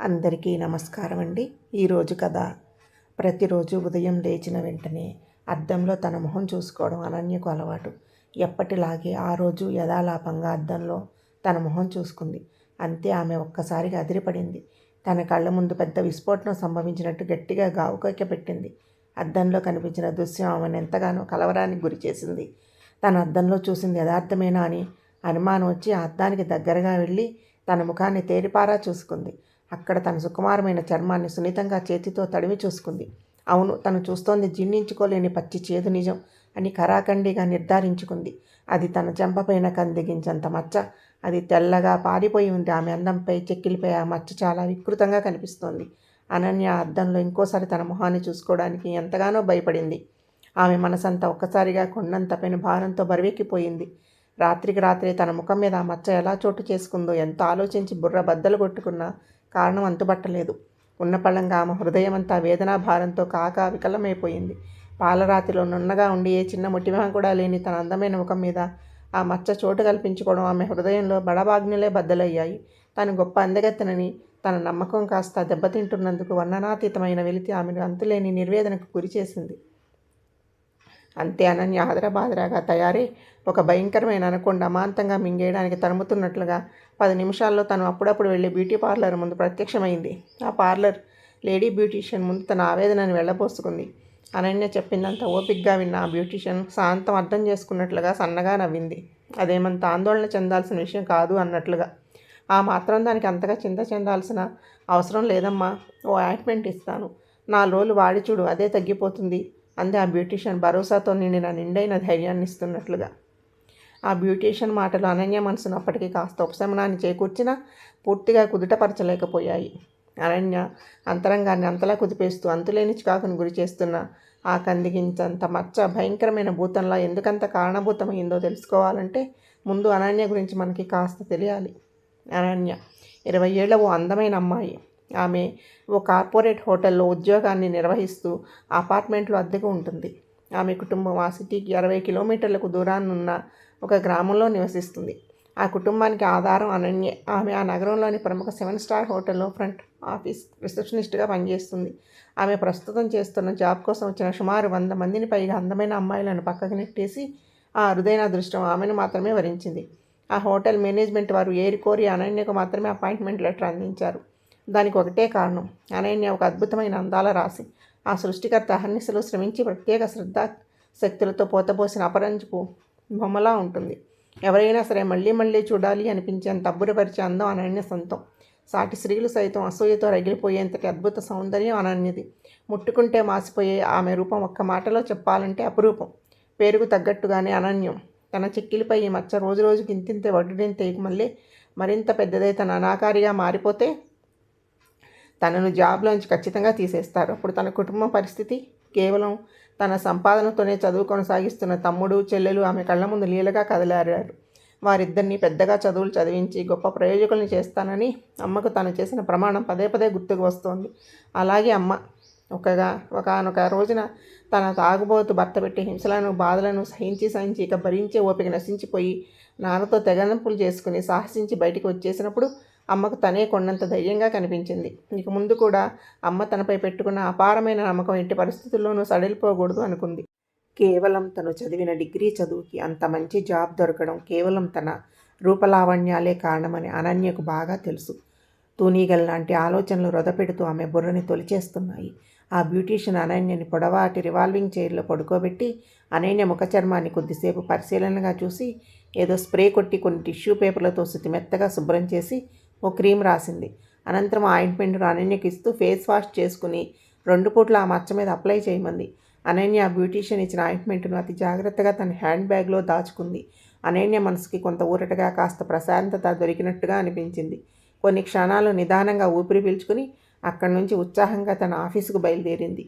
అందరికీ నమస్కారం అండి. ఈరోజు కథ. ప్రతిరోజు ఉదయం లేచిన వెంటనే అద్దంలో తన మొహం చూసుకోవడం అనన్యకు అలవాటు. ఎప్పటిలాగే ఆ రోజు యథాలాపంగా అద్దంలో తన మొహం చూసుకుంది. అంతే, ఆమె ఒక్కసారిగా అదిరిపడింది. తన కళ్ళ ముందు పెద్ద విస్ఫోటనం సంభవించినట్టు గట్టిగా గావుకేక పెట్టింది. అద్దంలో కనిపించిన దృశ్యం ఆమెను ఎంతగానో కలవరానికి గురిచేసింది. తన అద్దంలో చూసింది యథార్థమేనా అని అనుమానం వచ్చి ఆ అద్దానికి దగ్గరగా వెళ్ళి తన ముఖాన్ని తేరిపారా చూసుకుంది. అక్కడ తన సుకుమారమైన చర్మాన్ని సున్నితంగా చేతితో తడిమి చూసుకుంది. అవును, తను చూస్తోంది జీర్ణించుకోలేని పచ్చి చేదు నిజం అని కరాఖండిగా నిర్ధారించుకుంది. అది తన చెంపపైన కందిగించంత మచ్చ. అది తెల్లగా పారిపోయి ఉంది. ఆమె అందంపై చెక్కిలిపై ఆ మచ్చ చాలా వికృతంగా కనిపిస్తోంది. అనన్య అద్దంలో ఇంకోసారి తన మొహాన్ని చూసుకోవడానికి ఎంతగానో భయపడింది. ఆమె మనసంతా ఒక్కసారిగా కొండంత పెను భారంతో బరువెక్కిపోయింది. రాత్రికి రాత్రే తన ముఖం మీద ఆ మచ్చ ఎలా చోటు చేసుకుందో ఎంత ఆలోచించి బుర్ర బద్దలు కొట్టుకున్నా కారణం అంతుబట్టలేదు. ఉన్నపళంగా ఆమె హృదయమంతా వేదనా భారంతో కాకా వికలమైపోయింది. పాలరాతిలో నున్నగా ఉండి ఏ చిన్న మొటిమ కూడా లేని తన అందమైన ముఖం మీద ఆ మచ్చ చోటు కల్పించుకోవడం ఆమె హృదయంలో బడబాగ్నులే బద్దలయ్యాయి. తను గొప్ప అందగత్తెనని తన నమ్మకం కాస్త దెబ్బతింటున్నందుకు వర్ణనాతీతమైన వెలితి ఆమెను అంతులేని నిర్వేదనకు గురిచేసింది. అంతే, అనన్య హదరబాదరాగా తయారై ఒక భయంకరమైన అనకొండ అమాంతంగా మింగేయడానికి తరుముతున్నట్లుగా 10 నిమిషాల్లో తను అప్పుడప్పుడు వెళ్ళే బ్యూటీ పార్లర్ ముందు ప్రత్యక్షమైంది. ఆ పార్లర్ లేడీ బ్యూటీషియన్ ముందు తన ఆవేదనను వెళ్ళబోసుకుంది. అనన్య చెప్పిందంతా ఓపిగ్గా విన్న ఆ బ్యూటీషియన్ శాంతం అర్థం చేసుకున్నట్లుగా సన్నగా నవ్వింది. అదేమంత ఆందోళన చెందాల్సిన విషయం కాదు అన్నట్లుగా. ఆ మాత్రం దానికి అంతగా చింత చెందాల్సిన అవసరం లేదమ్మా. ఓ ఆయింట్మెంట్ ఇస్తాను, 4 రోజులు వాడి చూడు, అదే తగ్గిపోతుంది అంది ఆ బ్యూటీషియన్ భరోసాతో నిండైన ధైర్యాన్ని ఇస్తున్నట్లుగా. ఆ బ్యూటీషియన్ మాటలు అనన్య మనసును అప్పటికి కాస్త ఉపశమనాన్ని చేకూర్చినా పూర్తిగా కుదుటపరచలేకపోయాయి. అనన్య అంతరంగాన్ని అంతలా కుదిపేస్తూ అంతులేని చికాకును గురి చేస్తున్న ఆ కందిగించంత మచ్చ భయంకరమైన భూతంలా ఎందుకంత కారణభూతమైందో తెలుసుకోవాలంటే ముందు అనన్య గురించి మనకి కాస్త తెలియాలి. అనన్య 20 ఏళ్ల ఓ అందమైన అమ్మాయి. ఆమె ఓ కార్పొరేట్ హోటల్లో ఉద్యోగాన్ని నిర్వహిస్తూ అపార్ట్మెంట్లో అద్దెకు ఉంటుంది. ఆమె కుటుంబం ఆ సిటీకి 60 కిలోమీటర్లకు దూరానున్న ఒక గ్రామంలో నివసిస్తుంది. ఆ కుటుంబానికి ఆధారం అనన్యే. ఆమె ఆ నగరంలోని ప్రముఖ 7 స్టార్ హోటల్లో ఫ్రంట్ ఆఫీస్ రిసెప్షనిస్ట్గా పనిచేస్తుంది. ఆమె ప్రస్తుతం చేస్తున్న జాబ్ కోసం వచ్చిన సుమారు 100 మందిని పైగా అందమైన అమ్మాయిలను పక్కకు నెట్టేసి ఆ అరుదైన అదృష్టం ఆమెను మాత్రమే వరించింది. ఆ హోటల్ మేనేజ్మెంట్ వారు ఏరికోరి అనన్యకు మాత్రమే అపాయింట్మెంట్ లెటర్ అందించారు. దానికి ఒకటే కారణం, అనన్య ఒక అద్భుతమైన అందాల రాశి. ఆ సృష్టికర్త అహర్నిశలు శ్రమించి ప్రత్యేక శ్రద్ధా శక్తులతో పోతపోసిన అపరంజపు బొమ్మలా ఉంటుంది. ఎవరైనా సరే మళ్ళీ మళ్ళీ చూడాలి అనిపించేంత అబ్బురపరిచే అందం అనన్య సొంతం. సాటి స్త్రీలు సైతం అసూయతో రగిలిపోయేంతటి అద్భుత సౌందర్యం అనన్యది. ముట్టుకుంటే మాసిపోయే ఆమె రూపం ఒక్క మాటలో చెప్పాలంటే అపురూపం. పేరుకు తగ్గట్టుగానే అనన్యం. తన చెక్కిలిపై ఈ మచ్చ రోజు రోజుకి ఇంతింతే వడ్డుడింతే మళ్ళీ మరింత పెద్దదై తన అనాకారిగా మారిపోతే తనను జాబ్లోంచి ఖచ్చితంగా తీసేస్తారు. అప్పుడు తన కుటుంబ పరిస్థితి? కేవలం తన సంపాదనతోనే చదువు కొనసాగిస్తున్న తమ్ముడు, చెల్లెలు ఆమె కళ్ళ ముందు లీలగా కదలారారు. వారిద్దరినీ పెద్దగా చదువులు చదివించి గొప్ప ప్రయోజకుల్ని చేస్తానని అమ్మకు తను చేసిన ప్రమాణం పదే పదే గుర్తుకు వస్తోంది. అలాగే అమ్మ ఒకానొక రోజున తన తాగుబోతు భర్త పెట్టి హింసలను, బాధలను సహించి ఇక భరించే ఓపిక నశించిపోయి నాన్నతో తెగనంపులు చేసుకుని సాహసించి బయటికి వచ్చేసినప్పుడు అమ్మకు తనే కొండంత ధైర్యంగా కనిపించింది. ఇక ముందు కూడా అమ్మ తనపై పెట్టుకున్న అపారమైన నమ్మకం ఎట్టి పరిస్థితుల్లోనూ సడలిపోకూడదు అనుకుంది. కేవలం తను చదివిన డిగ్రీ చదువుకి అంత మంచి జాబ్ దొరకడం కేవలం తన రూపలావణ్యాలే కారణమని అనన్యకు బాగా తెలుసు. తూనీగల్ లాంటి ఆలోచనలు రొదపెడుతూ ఆమె బుర్రని తొలిచేస్తున్నాయి. ఆ బ్యూటీషియన్ అనన్యని పొడవాటి రివాల్వింగ్ చైర్లో పడుకోబెట్టి అనన్య ముఖ చర్మాన్ని కొద్దిసేపు పరిశీలనగా చూసి ఏదో స్ప్రే కొట్టి కొన్ని టిష్యూ పేపర్లతో శుతిమెత్తగా శుభ్రం చేసి ఓ క్రీమ్ రాసింది. అనంతరం ఆయింట్మెంట్ను అనన్యకి ఇస్తూ ఫేస్ వాష్ చేసుకుని 2 పూట్ల ఆ మచ్చ మీద అప్లై చేయమంది. అనన్య ఆ బ్యూటీషియన్ ఇచ్చిన ఆయింట్మెంట్ను అతి జాగ్రత్తగా తన హ్యాండ్ బ్యాగ్లో దాచుకుంది. అనన్య మనసుకి కొంత ఊరటగా కాస్త ప్రశాంతత దొరికినట్టుగా అనిపించింది. కొన్ని క్షణాలు నిదానంగా ఊపిరి పీల్చుకుని అక్కడి నుంచి ఉత్సాహంగా తన ఆఫీసుకు బయలుదేరింది.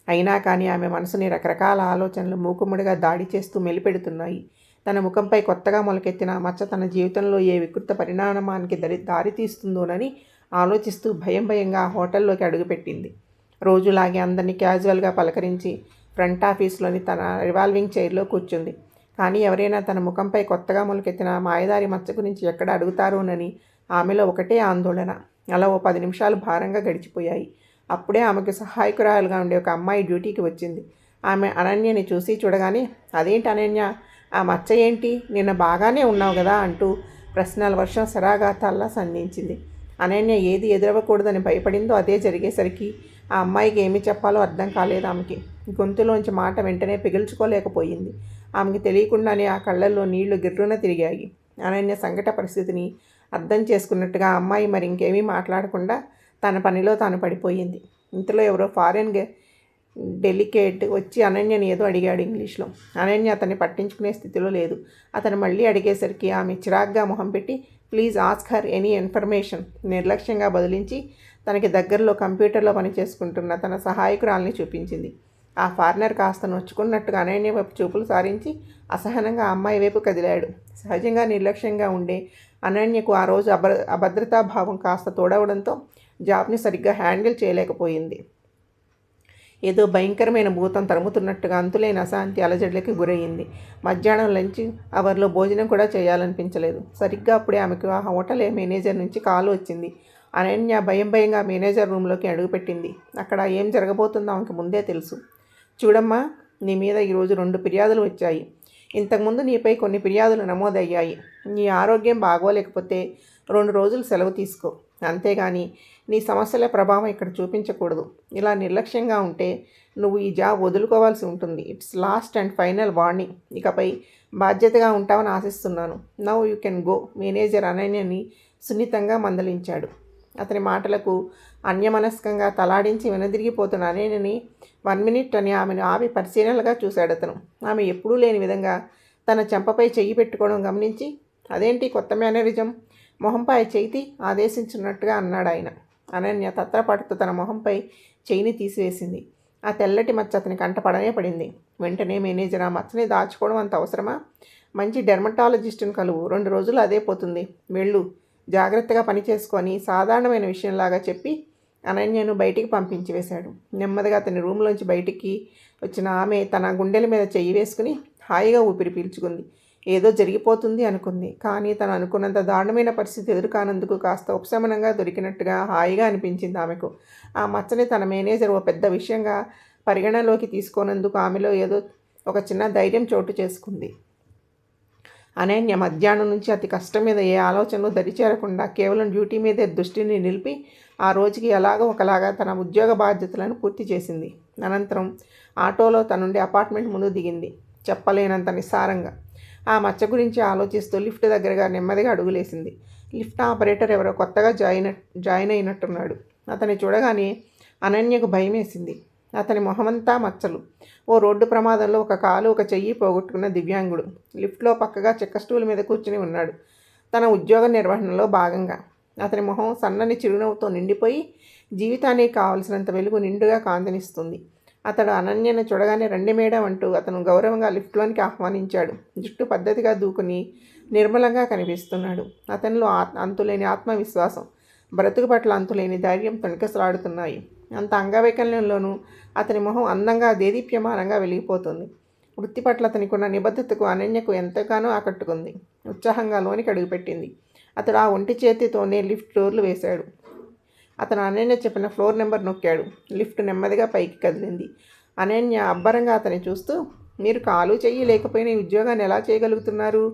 అయినా కానీ ఆమె మనసుని రకరకాల ఆలోచనలు మూకుమ్మడిగా దాడి చేస్తూ మెలిపెడుతున్నాయి. తన ముఖంపై కొత్తగా మొలకెత్తిన మచ్చ తన జీవితంలో ఏ వికృత పరిణామానికి దారితీస్తుందోనని ఆలోచిస్తూ భయంగా హోటల్లోకి అడుగుపెట్టింది. రోజులాగే అందరినీ క్యాజువల్గా పలకరించి ఫ్రంట్ ఆఫీస్లోని తన రివాల్వింగ్ చైర్లో కూర్చుంది. కానీ ఎవరైనా తన ముఖంపై కొత్తగా మొలకెత్తిన మాయదారి మచ్చ గురించి ఎక్కడ అడుగుతారోనని ఆమెలో ఒకటే ఆందోళన. అలా ఓ 10 నిమిషాలు భారంగా గడిచిపోయాయి. అప్పుడే ఆమెకు సహాయకురాలుగా ఉండే ఒక అమ్మాయి డ్యూటీకి వచ్చింది. ఆమె అనన్యని చూసి చూడగానే, అదేంటి అనన్య, ఆ మచ్చ ఏంటి, నిన్న బాగానే ఉన్నావు కదా అంటూ ప్రశ్నల వర్షం శరాఘాతాల్లా సంధించింది. అనన్య ఏది ఎదురవ్వకూడదని భయపడిందో అదే జరిగేసరికి ఆ అమ్మాయికి ఏమి చెప్పాలో అర్థం కాలేదు ఆమెకి. గొంతులోంచి మాట వెంటనే పిగుల్చుకోలేకపోయింది. ఆమెకి తెలియకుండానే ఆ కళ్ళల్లో నీళ్లు గిర్రున తిరిగాయి. అనన్య సంకట పరిస్థితిని అర్థం చేసుకున్నట్టుగా ఆ అమ్మాయి మరి ఇంకేమీ మాట్లాడకుండా తన పనిలో తాను పడిపోయింది. ఇంతలో ఎవరో ఫారెన్ డెలికేట్ వచ్చి అనన్యని ఏదో అడిగాడు ఇంగ్లీష్లో. అనన్య అతన్ని పట్టించుకునే స్థితిలో లేదు. అతను మళ్ళీ అడిగేసరికి ఆమె చిరాగ్గా మొహం పెట్టి please ask her any information నిర్లక్ష్యంగా బదిలించి తనకి దగ్గరలో కంప్యూటర్లో పనిచేసుకుంటున్న తన సహాయకురాల్ని చూపించింది. ఆ ఫారినర్ కాస్త నొచ్చుకున్నట్టుగా అనన్య వైపు చూపులు సారించి అసహనంగా ఆ అమ్మాయి వైపు కదిలాడు. సహజంగా నిర్లక్ష్యంగా ఉండే అనన్యకు ఆ రోజు అభద్రతాభావం కాస్త తోడవడంతో జాబ్ని సరిగ్గా హ్యాండిల్ చేయలేకపోయింది. ఏదో భయంకరమైన భూతం తరుముతున్నట్టుగా అంతులేని అశాంతి అలజడులకి గురయ్యింది. మధ్యాహ్నం లంచ్ అవర్లో భోజనం కూడా చేయాలనిపించలేదు. సరిగ్గా అప్పుడే ఆమెకు ఆ హోటల్ మేనేజర్ నుంచి కాల్ వచ్చింది. అనన్య భయంగా మేనేజర్ రూమ్లోకి అడుగుపెట్టింది. అక్కడ ఏం జరగబోతుందో ఆమెకు ముందే తెలుసు. చూడమ్మా, నీ మీద ఈరోజు 2 ఫిర్యాదులు వచ్చాయి. ఇంతకుముందు నీపై కొన్ని ఫిర్యాదులు నమోదయ్యాయి. నీ ఆరోగ్యం బాగోలేకపోతే 2 రోజులు సెలవు తీసుకో. అంతేగాని నీ సమస్యల ప్రభావం ఇక్కడ చూపించకూడదు. ఇలా నిర్లక్ష్యంగా ఉంటే నువ్వు ఈ జాబ్ వదులుకోవాల్సి ఉంటుంది. It's last and final warning. ఇకపై బాధ్యతగా ఉంటావని ఆశిస్తున్నాను. Now you can go. Manager అనన్యని సున్నితంగా మందలించాడు. అతని మాటలకు అన్యమనస్కంగా తలాడించి వెనుదిరిగిపోతున్న అనన్యని 1 మినిట్ అని ఆమెను ఆపి పరిశీలనగా చూశాడు అతను. ఆమె ఎప్పుడూ లేని విధంగా తన చెంపపై చెయ్యి పెట్టుకోవడం గమనించి, అదేంటి కొత్త మేనరిజం, మొహంపై చేతి ఆదేశించున్నట్టుగా అన్నాడు ఆయన. అనన్య తత్రపాటుతో తన మొహంపై చెయ్యిని తీసివేసింది. ఆ తెల్లటి మచ్చ అతని కంట పడనే పడింది. వెంటనే మేనేజర్, ఆ మచ్చని దాచుకోవడం అంత అవసరమా? మంచి డెర్మటాలజిస్టును కలువు. 2 రోజులు అదే పోతుంది. వెళ్ళు, జాగ్రత్తగా పని చేసుకొని సాధారణమైన విషయంలాగా చెప్పి అనన్యను బయటికి పంపించి వేశాడు. నెమ్మదిగా అతని రూమ్లోంచి బయటికి వచ్చిన ఆమె తన గుండెల మీద చెయ్యి వేసుకుని హాయిగా ఊపిరి పీల్చుకుంది. ఏదో జరిగిపోతుంది అనుకుంది. కానీ తను అనుకున్నంత దారుణమైన పరిస్థితి ఎదురుకానందుకు కాస్త ఉపశమనంగా దొరికినట్టుగా హాయిగా అనిపించింది ఆమెకు. ఆ మచ్చని తన మేనేజర్ ఓ పెద్ద విషయంగా పరిగణలోకి తీసుకోనందుకు ఆమెలో ఏదో ఒక చిన్న ధైర్యం చోటు చేసుకుంది. అనన్య మధ్యాహ్నం నుంచి అతి కష్టం మీద ఏ ఆలోచనలు దరిచేరకుండా కేవలం డ్యూటీ మీదే దృష్టిని నిలిపి ఆ రోజుకి ఎలాగో ఒకలాగా తన ఉద్యోగ బాధ్యతలను పూర్తి చేసింది. అనంతరం ఆటోలో తనుండి అపార్ట్మెంట్ ముందు దిగింది. చెప్పలేనంత నిస్సారంగా ఆ మచ్చ గురించి ఆలోచిస్తూ లిఫ్ట్ దగ్గరగా నెమ్మదిగా అడుగులేసింది. లిఫ్ట్ ఆపరేటర్ ఎవరో కొత్తగా జాయిన్ అయినట్టున్నాడు. అతన్ని చూడగానే అనన్యకు భయం వేసింది. అతని మొహమంతా మచ్చలు. ఓ రోడ్డు ప్రమాదంలో ఒక కాలు ఒక చెయ్యి పోగొట్టుకున్న దివ్యాంగుడు లిఫ్ట్లో పక్కగా చెక్క స్టూల్ మీద కూర్చుని ఉన్నాడు. తన ఉద్యోగ నిర్వహణలో భాగంగా అతని మొహం సన్నని చిరునవ్వుతో నిండిపోయి జీవితానికి కావలసినంత వెలుగు నిండుగా కాంతినిస్తుంది. అతడు అనన్యను చూడగానే రండి మేడం అంటూ అతను గౌరవంగా లిఫ్ట్లోనికి ఆహ్వానించాడు. జుట్టు పద్ధతిగా దూకుని నిర్మలంగా కనిపిస్తున్నాడు. అతనిలో అంతులేని ఆత్మవిశ్వాసం, బ్రతుకు పట్ల అంతులేని ధైర్యం తొణికిసలాడుతున్నాయి. అంత అంగవైకల్యంలోనూ అతని మొహం అందంగా దేదీప్యమానంగా వెలిగిపోతుంది. వృత్తి పట్ల అతనికున్న నిబద్ధతకు అనన్యకు ఎంతగానో ఆకట్టుకుంది. ఉత్సాహంగా లోనికి అడుగుపెట్టింది. అతడు ఆ ఒంటి చేతితోనే లిఫ్ట్ డోర్లు వేశాడు. అతను అనన్య చెప్పిన ఫ్లోర్ నెంబర్ నొక్కాడు. లిఫ్ట్ నెమ్మదిగా పైకి కదిలింది. అనన్య అబ్బరంగా అతన్ని చూస్తూ, మీరు కాలు చెయ్యి లేకపోయినా ఈ ఉద్యోగాన్ని ఎలా చేయగలుగుతున్నారు?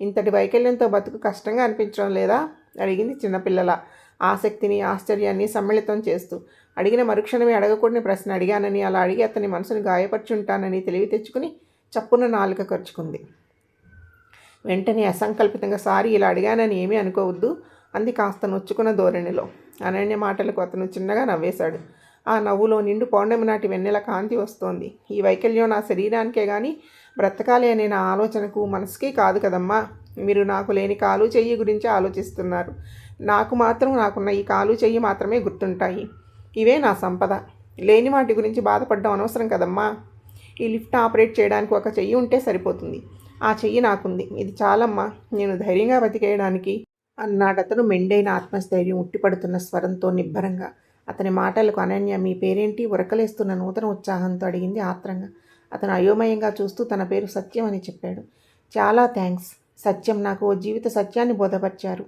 ఇంతటి వైకల్యంతో బతుకు కష్టంగా అనిపించడం లేదా? అడిగింది చిన్నపిల్లల, ఆసక్తిని ఆశ్చర్యాన్ని సమ్మిళితం చేస్తూ. అడిగిన మరుక్షణమే అడగకూడని ప్రశ్న అడిగానని, అలా అడిగి అతని మనసును గాయపరుచుంటానని తెలివి తెచ్చుకుని చప్పున నాలుక ఖర్చుకుంది. వెంటనే అసంకల్పితంగా సారీ, ఇలా అడిగానని ఏమీ అనుకోవద్దు అంది కాస్త నొచ్చుకున్న ధోరణిలో. అనన్య మాటలకు అతను చిన్నగా నవ్వేశాడు. ఆ నవ్వులో నిండు పౌర్ణమి నాటి వెన్నెల కాంతి వస్తోంది. ఈ వైకల్యం నా శరీరానికే కానీ బ్రతకాలి అనే నా ఆలోచనకు మనసుకి కాదు కదమ్మా. మీరు నాకు లేని కాలు చెయ్యి గురించి ఆలోచిస్తున్నారు. నాకు మాత్రం నాకున్న ఈ కాలు చెయ్యి మాత్రమే గుర్తుంటాయి. ఇవే నా సంపద. లేని వాటి గురించి బాధపడడం అనవసరం కదమ్మా. ఈ లిఫ్ట్ ఆపరేట్ చేయడానికి ఒక చెయ్యి ఉంటే సరిపోతుంది. ఆ చెయ్యి నాకుంది. ఇది చాలమ్మా నేను ధైర్యంగా బతికేయడానికి అన్నాడతను మెండైన ఆత్మస్థైర్యం ఉట్టిపడుతున్న స్వరంతో నిబ్బరంగా. అతని మాటలకు అనన్య మీ పేరేంటి ఉరకలేస్తున్న నూతన ఉత్సాహంతో అడిగింది ఆత్రంగా. అతను అయోమయంగా చూస్తూ తన పేరు సత్యం అని చెప్పాడు. చాలా థ్యాంక్స్ సత్యం, నాకు ఓ జీవిత సత్యాన్ని బోధపరిచారు.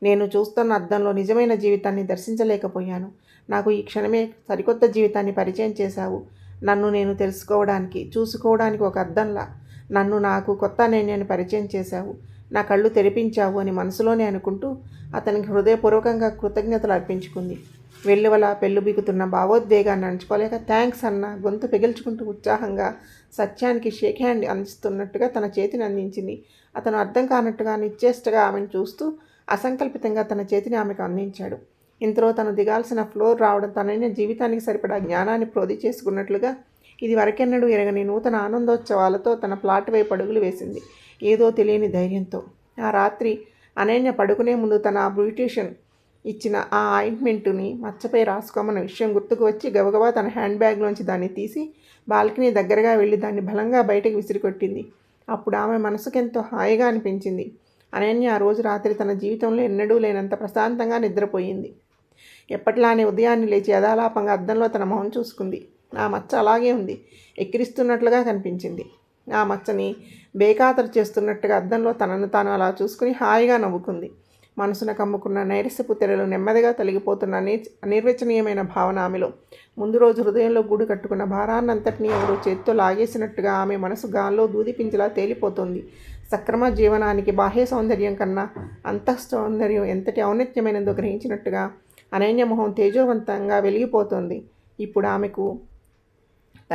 నేను చూస్తున్న అద్దంలో నిజమైన జీవితాన్ని దర్శించలేకపోయాను. నాకు ఈ క్షణమే సరికొత్త జీవితాన్ని పరిచయం చేశావు. నన్ను నేను తెలుసుకోవడానికి, చూసుకోవడానికి ఒక అద్దంలా నన్ను నాకు కొత్త అనేన్యాన్ని పరిచయం చేశావు. నా కళ్ళు తెరిపించావు అని మనసులోనే అనుకుంటూ అతనికి హృదయపూర్వకంగా కృతజ్ఞతలు అర్పించుకుంది. వెల్లువల పెళ్ళుబిగుతున్న భావోద్వేగాన్ని అణుచుకోలేక థ్యాంక్స్ అన్న గొంతు పెగిల్చుకుంటూ ఉత్సాహంగా సత్యానికి షేక్ హ్యాండ్ అందిస్తున్నట్టుగా తన చేతిని అందించింది. అతను అర్థం కానట్టుగా నిశ్చేష్టగా ఆమెను చూస్తూ అసంకల్పితంగా తన చేతిని ఆమెకు అందించాడు. ఇంతలో తను దిగాల్సిన ఫ్లోర్ రావడం తనైన జీవితానికి సరిపడా జ్ఞానాన్ని ప్రోధి చేసుకున్నట్లుగా ఇది వరకెన్నడూ ఎరగని నూతన ఆనందోత్సవాలతో తన ప్లాట్ వైపు అడుగులు వేసింది. ఏదో తెలియని ధైర్యంతో. ఆ రాత్రి అనన్య పడుకునే ముందు తన బ్యూటీషియన్ ఇచ్చిన ఆ ఆయింట్మెంటుని మచ్చపై రాసుకోమన్న విషయం గుర్తుకు వచ్చి గబగబా తన హ్యాండ్ బ్యాగ్లోంచి దాన్ని తీసి బాల్కనీ దగ్గరగా వెళ్ళి దాన్ని బలంగా బయటకు విసిరికొట్టింది. అప్పుడు ఆమె మనసుకెంతో హాయిగా అనిపించింది. అనన్య ఆ రోజు రాత్రి తన జీవితంలో ఎన్నడూ లేనంత ప్రశాంతంగా నిద్రపోయింది. ఎప్పటిలానే ఉదయాన్నే లేచి యథాలాపంగా అద్దంలో తన మొహం చూసుకుంది. ఆ మచ్చ అలాగే ఉంది. ఎక్కిరిస్తున్నట్లుగా కనిపించింది. ఆ మచ్చని బేఖాతరు చేస్తున్నట్టుగా అద్దంలో తనను తాను అలా చూసుకుని హాయిగా నవ్వుకుంది. మనసున కమ్ముకున్న నైరస్యపు తెరలు నెమ్మదిగా తొలగిపోతున్న అనిర్వచనీయమైన భావన ఆమెలో. ముందు రోజు హృదయంలో గూడు కట్టుకున్న భారాన్నంతటినీ ఎవరో చేత్తో లాగేసినట్టుగా ఆమె మనసు గాల్లో దూదిపించలా తేలిపోతుంది. సక్రమ జీవనానికి బాహ్య సౌందర్యం కన్నా అంతః సౌందర్యం ఎంతటి ఔన్నత్యమైనదో గ్రహించినట్టుగా అనన్య మొహం తేజోవంతంగా వెలిగిపోతోంది. ఇప్పుడు ఆమెకు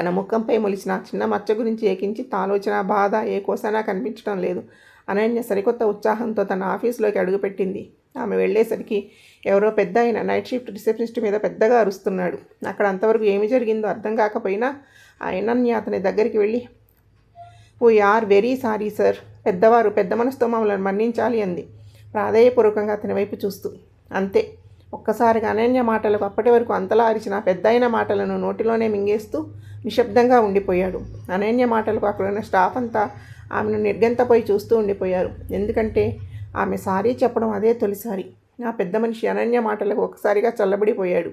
తన ముఖంపై మొలిచిన చిన్న మచ్చ గురించి ఏకించిత్ ఆలోచన, బాధ ఏ కోసైనా కనిపించడం లేదు. అనన్య సరికొత్త ఉత్సాహంతో తన ఆఫీసులోకి అడుగుపెట్టింది. ఆమె వెళ్ళేసరికి ఎవరో పెద్ద అయిన నైట్ షిఫ్ట్ రిసెప్షనిస్ట్ మీద పెద్దగా అరుస్తున్నాడు. అక్కడ అంతవరకు ఏమి జరిగిందో అర్థం కాకపోయినా ఆ అనన్య అతని దగ్గరికి వెళ్ళి, "we are very sorry sir, పెద్దవారు పెద్ద మనసుతో మమ్మల్ని మన్నించాలి" అంది ప్రాధేయపూర్వకంగా అతని వైపు చూస్తూ. అంతే. ఒక్కసారిగా అనన్య మాటలకు అప్పటి వరకు అంతలా అరిచిన పెద్దయిన మాటలను నోటిలోనే మింగేస్తూ నిశ్శబ్దంగా ఉండిపోయాడు. అనన్య మాటలకు అక్కడున్న స్టాఫ్ అంతా ఆమెను నిర్గంతపోయి చూస్తూ ఉండిపోయారు. ఎందుకంటే ఆమె సారీ చెప్పడం అదే తొలిసారి. ఆ పెద్ద మనిషి అనన్య మాటలకు ఒకసారిగా చల్లబడిపోయాడు.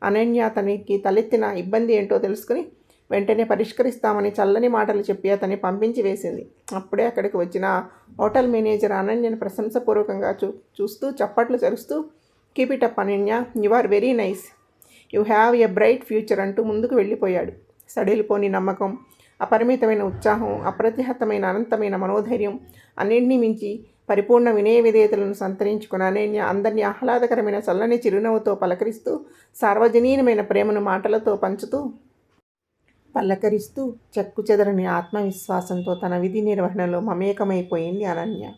అనన్య అతనికి తలెత్తిన ఇబ్బంది ఏంటో తెలుసుకుని వెంటనే పరిష్కరిస్తామని చల్లని మాటలు చెప్పి అతన్ని పంపించి వేసింది. అప్పుడే అక్కడికి వచ్చిన హోటల్ మేనేజర్ అనన్యను ప్రశంసపూర్వకంగా చూస్తూ చప్పట్లు చరుస్తూ, "keep it up Ananya, you are very nice, you have a bright future" అంటూ ముందుకు వెళ్ళిపోయాడు. సడలిపోని నమ్మకం, అపరిమితమైన ఉత్సాహం, అప్రతిహతమైన అనంతమైన మనోధైర్యం, అన్నింటినీ మించి పరిపూర్ణ వినయ విధేయతలను సంతరించుకున్న అనన్య అందరినీ ఆహ్లాదకరమైన చల్లని చిరునవ్వుతో పలకరిస్తూ, సార్వజనీనమైన ప్రేమను మాటలతో పంచుతూ పలకరిస్తూ చెక్కుచెదరని ఆత్మవిశ్వాసంతో తన విధి నిర్వహణలో మమేకమైపోయింది అనన్య.